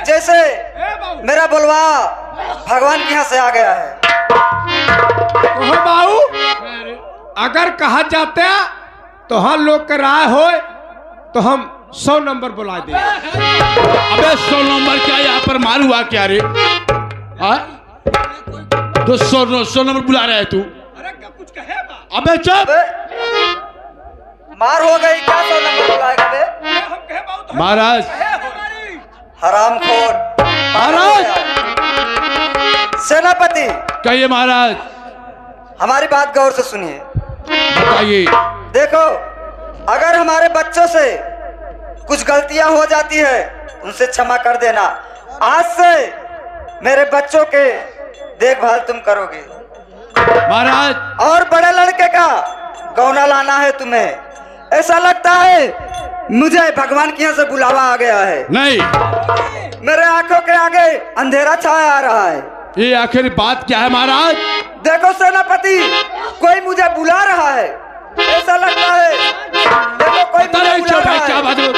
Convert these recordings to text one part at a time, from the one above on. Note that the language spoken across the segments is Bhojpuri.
जैसे मेरा बुलवा भगवान के यहाँ से आ गया है। तो बाबू अगर कहा जाता तो हम लोग का राय हो तो हम 100 नंबर बुला दे। अबे 100 नंबर क्या यहाँ पर मार हुआ क्या रे? तो 100 नंबर बुला रहा है तू? अरे क्या कुछ कहे? अबे चुप! मार हो गई क्या 100 नंबर बुलाएगा बे? महाराज हरामखोर महाराज सेनापति कहिए महाराज। हमारी बात गौर से सुनिए। बताइए। देखो अगर हमारे बच्चों से कुछ गलतियां हो जाती है उनसे क्षमा कर देना। आज से मेरे बच्चों के देखभाल तुम करोगे महाराज। और बड़े लड़के का गौना लाना है तुम्हें। ऐसा लगता है मुझे भगवान के यहाँ से बुलावा आ गया है। नहीं, मेरे आंखों के आगे अंधेरा छाया आ रहा है। ये आखिर बात क्या है महाराज? देखो सेनापति कोई मुझे बुला रहा है। ऐसा लगता है देखो कोई मुझे बुला रहा है। क्या बात है?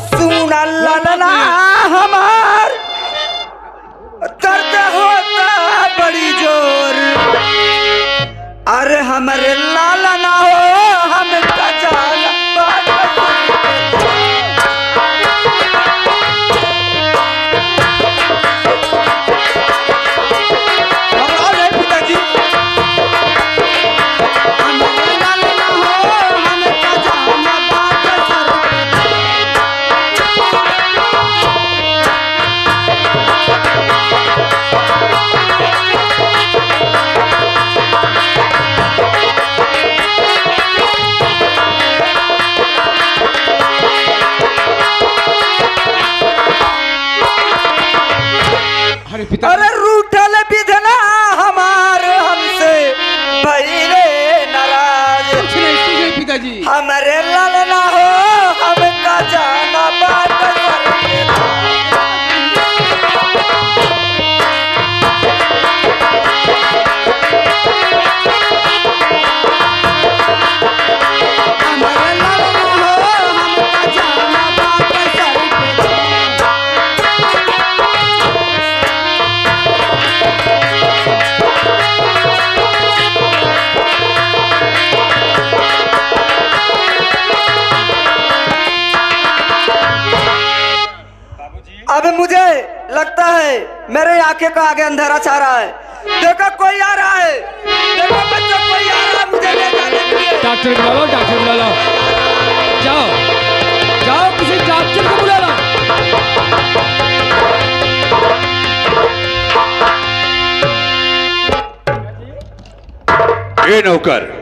सुना लालना हमार दर्द होता बड़ी जोर। अरे हमारे लालना हो हम अरे रूठल विधना हमारे हमसे भइले नाराज। पिताजी हमारे लालना हो हमका जाना बात अब मुझे लगता है मेरे आंखें का आगे अंधेरा छा रहा है। देखो कोई आ रहा है। देखो बच्चों कोई आ रहा है मुझे ले जाने के लिए। डॉक्टर बुला लो, डॉक्टर बुला लो। जाओ जाओ किसी डॉक्टर को बुला लो। ये नौकर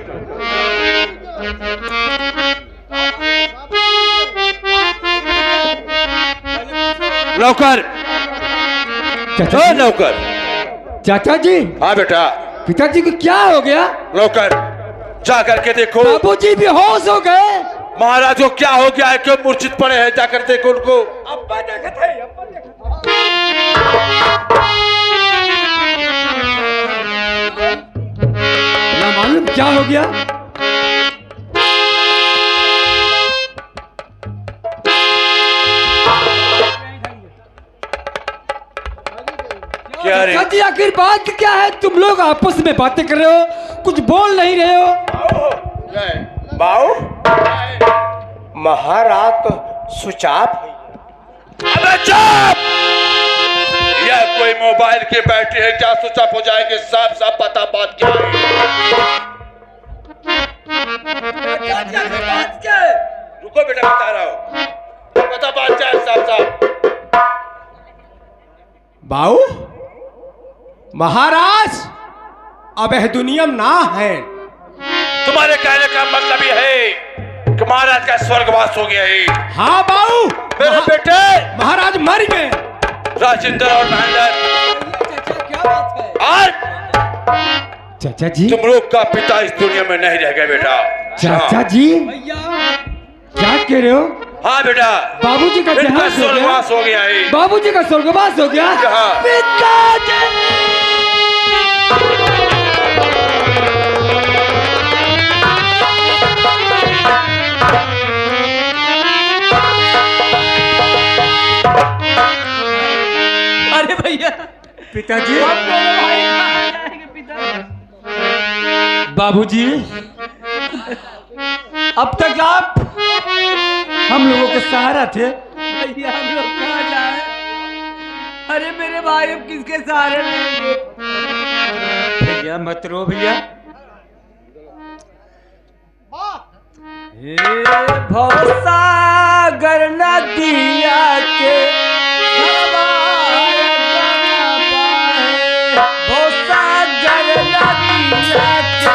नौकर नौकर। चाचा जी। हाँ बेटा। पिताजी को क्या हो गया? नौकर जा करके देखो। बाबूजी बेहोश हो गए। महाराज को क्या हो गया है? क्यों मूर्छित पड़े हैं? जाकर देखो उनको। अब्बा देखते हैं, अब्बा देखते हैं। ना मालूम क्या हो गया। क्या रे? चाची आखिर बात क्या है? तुम लोग आपस में बातें कर रहे हो, कुछ बोल नहीं रहे हो। बाऊ महाराज तो सुचाप। अबे चुप! यह कोई मोबाइल के बैटरी है क्या सुचाप हो जाएंगे? साफ साफ पता बात क्या है? रुको बेटा बता रहा हूँ। पता बात क्या है? साफ साफ बाऊ महाराज अब यह दुनिया में ना है। तुम्हारे कहने का मतलब ये है कि महाराज का स्वर्गवास हो गया है। हाँ बाऊ मेरे बेटे महाराज मर गए। राजेंद्र और महेंद्र क्या बात है? और चाचा जी तुम लोग का पिता इस दुनिया में नहीं रह गए बेटा। चाचा जी क्या कह रहे हो? हाँ बेटा बाबूजी का इनका देहांत हो गया। स्वर्गवास हो गया है। बाबूजी का स्वर्गवास हो गया। हाँ। पिताजी भैया पिताजी अब मेरे भाई कहाँ जाएंगे पिता? बाबूजी अब तक आप हम लोगों के सहारा थे। भैया हम लोग कहाँ जाए? अरे मेरे भाई अब किसके सहारे रहेंगे? भैया मत रो भैया। भवसागर नदिया के भवसागर नदिया के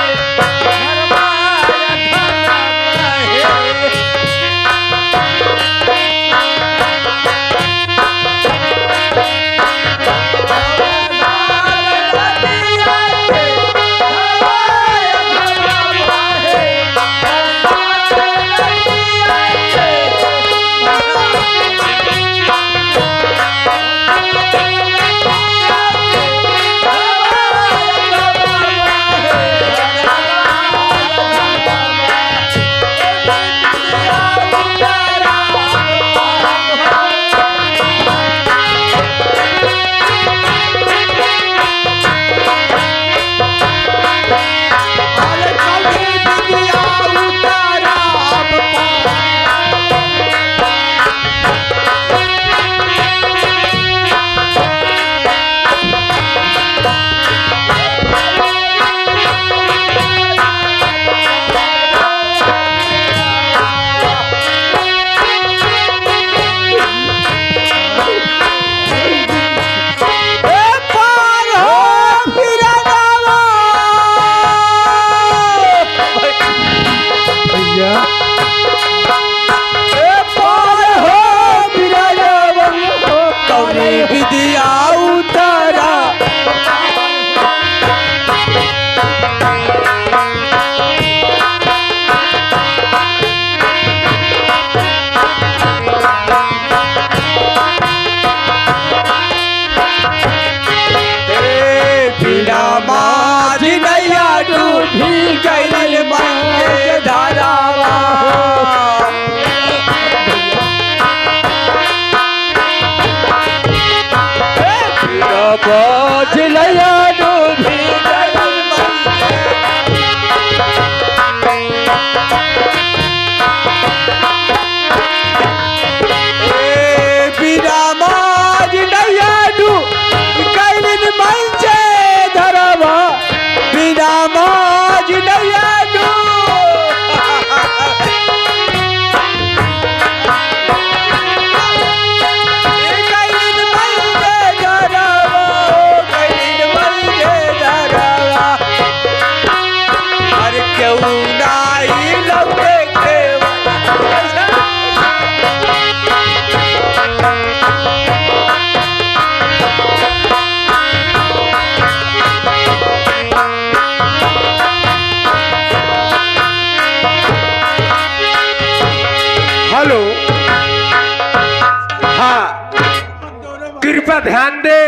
कृपया ध्यान दे,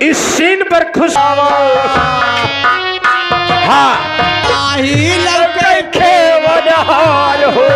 इस सीन पर खुश हाँ खेवनहार हो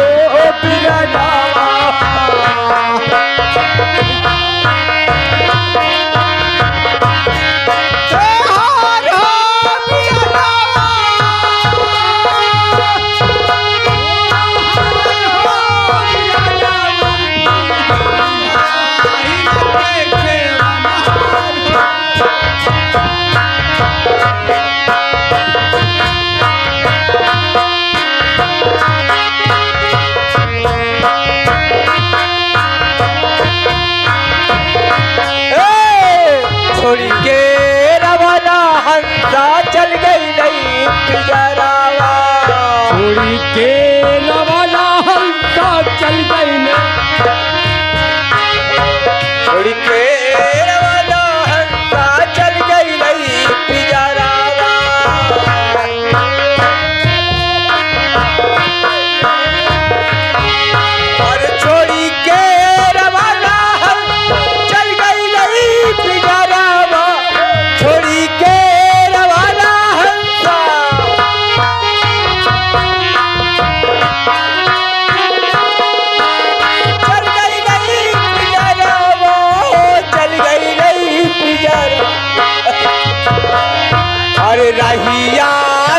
रहिया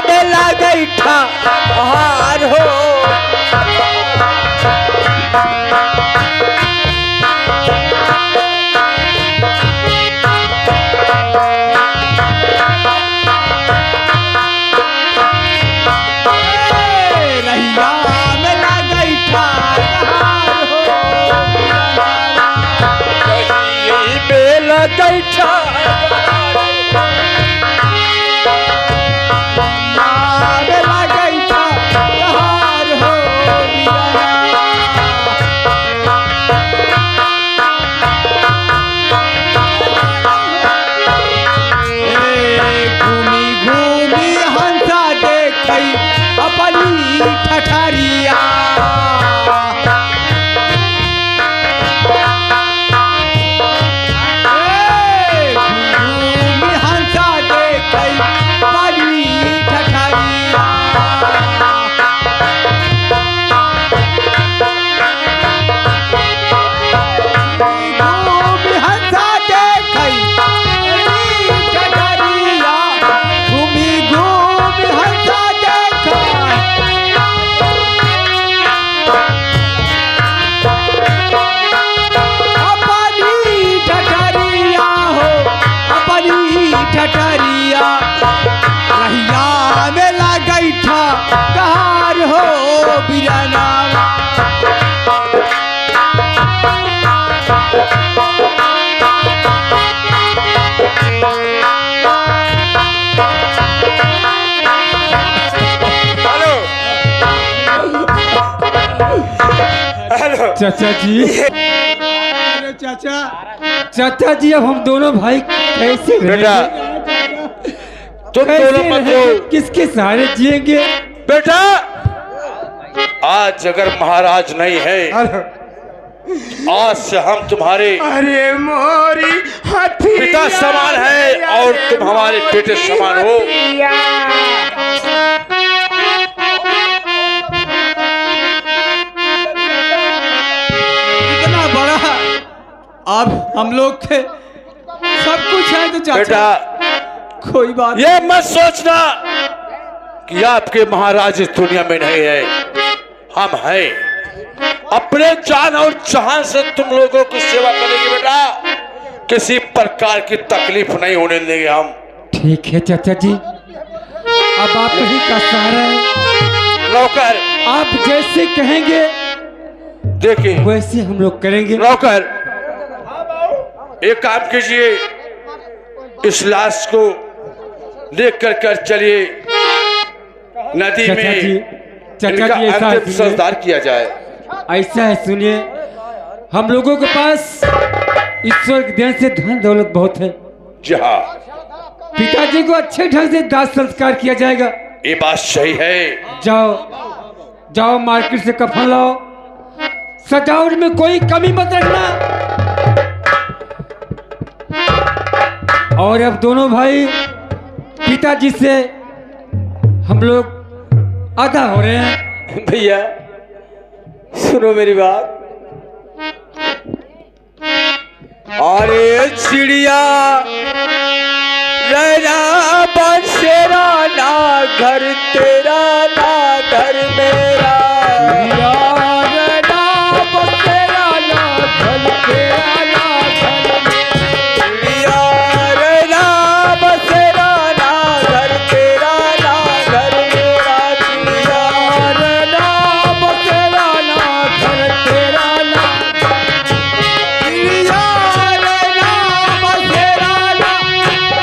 में लगई ठार हो रहिया में लगई ठार हो रही में लगई ठार ठठरिया हंसा देख बड़ी ठठरिया हंसा देख ठठरिया घूमी घूमी हंसा देख ठठरिया रहिया में लगई ठार हो बिरना हेलो चाचा जी, अरे चाचा जी, अब हम दोनों भाई कैसे बेटा, रहेंगे? तुम कैसे दोनों मत रहेंगे? रो किसके सहारे जिएंगे? बेटा। आज अगर महाराज नहीं है, आज से हम तुम्हारे अरे मोरी पिता समान है और तुम हमारे बेटे समान हो। इतना बड़ा अब हम लोग थे, सब कुछ है तो चाचा बेटा कोई बात ये मत सोचना कि आपके महाराज इस दुनिया में नहीं है, हम हैं। अपने जान और जहान से तुम लोगों की सेवा करेंगे बेटा, किसी प्रकार की तकलीफ नहीं होने देंगे हम। ठीक है चाचा जी, अब आप ही का सहारा है। नौकर, आप जैसे कहेंगे देखिए वैसे हम लोग करेंगे। नौकर, एक काम कीजिए, इस लाश को देख कर चलिए नदी चाचा जी, में चाचा इनका जी, ऐसा अंतिम सुनिए। संस्कार किया जाए। ऐसा है, सुनिए, हम लोगों के पास ईश्वर के देन से धन दौलत बहुत है। जी हाँ, पिताजी को अच्छे ढंग से दाह संस्कार किया जाएगा। ये बात सही है। जाओ मार्केट से कफन लाओ, सजावट में कोई कमी मत रखना। और अब दोनों भाई पिताजी से हम लोग आधा हो रहे हैं। भैया सुनो मेरी बात। अरे चिड़िया रहना बसेरा, ना घर तेरा ना घर मेरा। रहना बसेरा, ना घर तेरा ना घर मेरा। चिड़िया रहना बसेरा, ना घर तेरा ना घर मेरा। चिड़िया रहना बसेरा, ना घर तेरा ना। चिड़िया रहना बसेरा, ना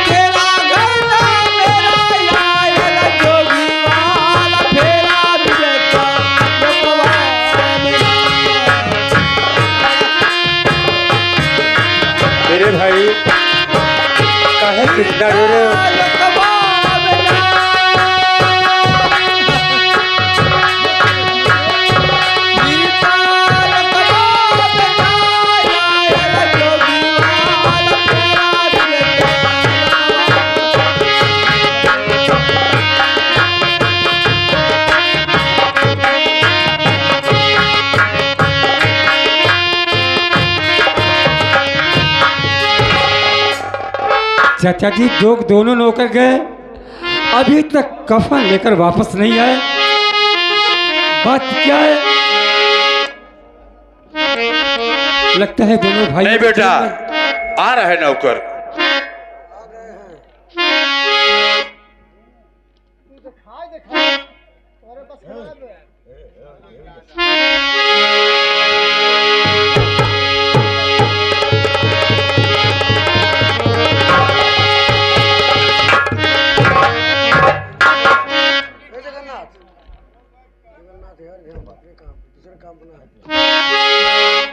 तेरा घर ना मेरा। आयल जोगी वाला फेरा बिजता रखवा मेरा। मेरे भाई काहे कितना रो रहे हो? चाचा जी, दोनों नौकर गए, अभी तक कफन लेकर वापस नहीं आए। बात क्या है? लगता है दोनों भाई नहीं बेटा, आ रहा है नौकर।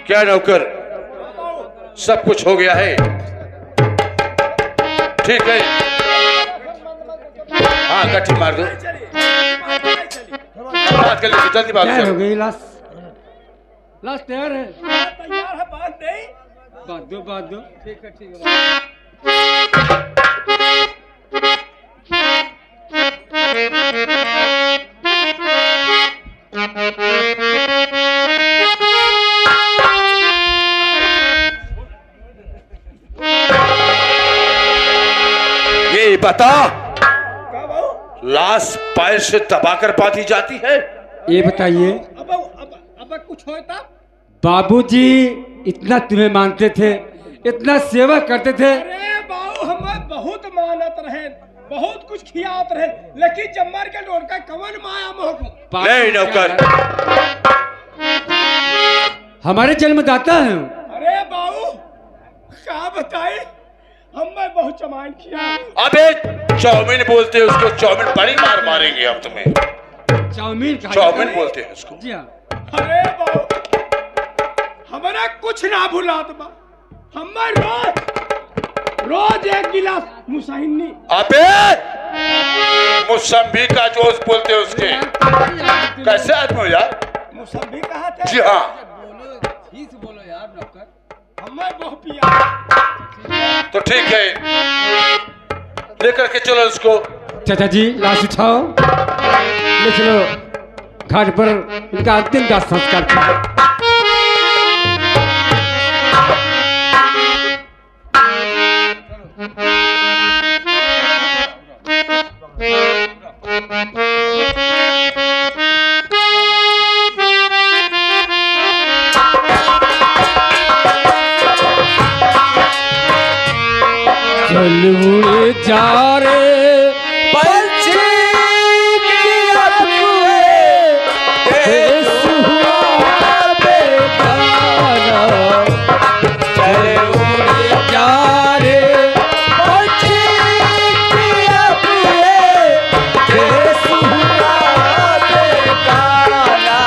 क्या नौकर, सब कुछ हो गया है? ठीक है, हाँ गट्ठी मार दो। बात कर लीजिए, जल्दी बात तैयार हो करो। गई लाश? लाश तैयार है? तैयार है, बात नहीं। बात दो। ठीक है। ये बता, लाश पैर से दबाकर बांधी जाती है? ये बताइए अब कुछ होता? बाबूजी इतना तुम्हें मानते थे, इतना सेवा करते थे। अरे बाबू हमें बहुत मानत रहे, बहुत कुछ खियात रहे, लेकिन जम्मर के लोन का कवन माया मोह को। नहीं नौकर, हमारे जन्मदाता हैं। अरे बाबू क्या बताए, हमें बहुत चमान किया। अबे चाउमीन बोलते हैं उसको, चाउमीन बड़ी मार मारेंगे हम तुम्हें। चाउमीन कहा चाउमीन जाता है? बोलते हैं उसको। जी हाँ। अरे बाबू हमारा कुछ ना भुलात बा, हमें रोज एक गिलास मुसाहिनी। अबे मौसम्बी का जोश बोलते हैं उसके। कैसे आदमी हो यार? मुसम्बी कहा थे? जी हाँ। बोलो यार नौकर। हमें बहुत पिया। तो ठीक है, लेकर के चलो उसको। चाचा जी लाश उठाओ, ले चलो घाट पर इनका अंतिम दाह संस्कार कीजिए। चल उड़े जा रे पंछी की अपने देश हुआ बेगाना। चल उड़े जा रे पंछी की अपने देश हुआ बेगाना।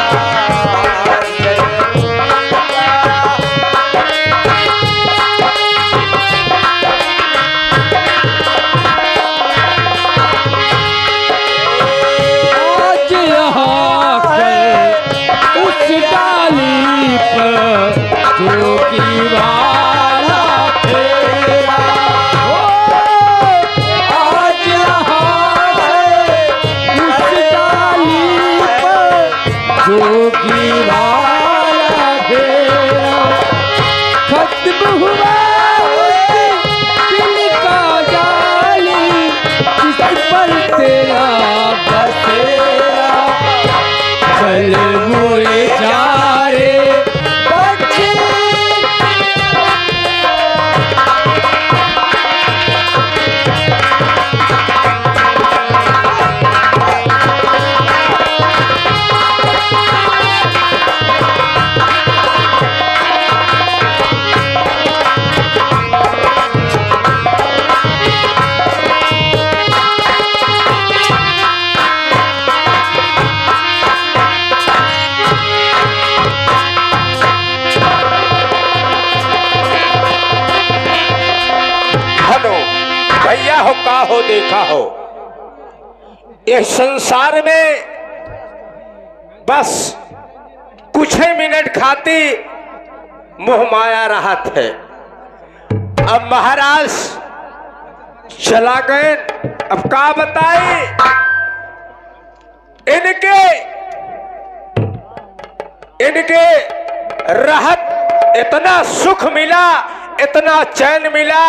आज यहाँ पर उस डाली पर जो की वाला फेरा हो, आज यहाँ है उस डाली पर जो की वाला फेरा खत्म हुआ दिल का जाली जिस पर तेरा बसेरा। चल मुड़े जा रे पंछी हेलो भैया हो, का हो देखा हो, इस संसार में बस कुछ ही मिनट खाती मोह माया राहत है। अब महाराज चला गए, अब का बताए इनके राहत, इतना सुख मिला, इतना चैन मिला,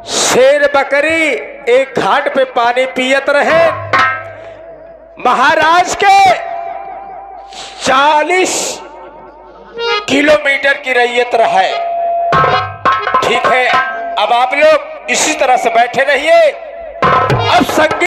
शेर बकरी एक घाट पे पानी पियत रहे। महाराज के 40 किलोमीटर की रैयत रहे। ठीक है, अब आप लोग इसी तरह से बैठे रहिए। अब संगीत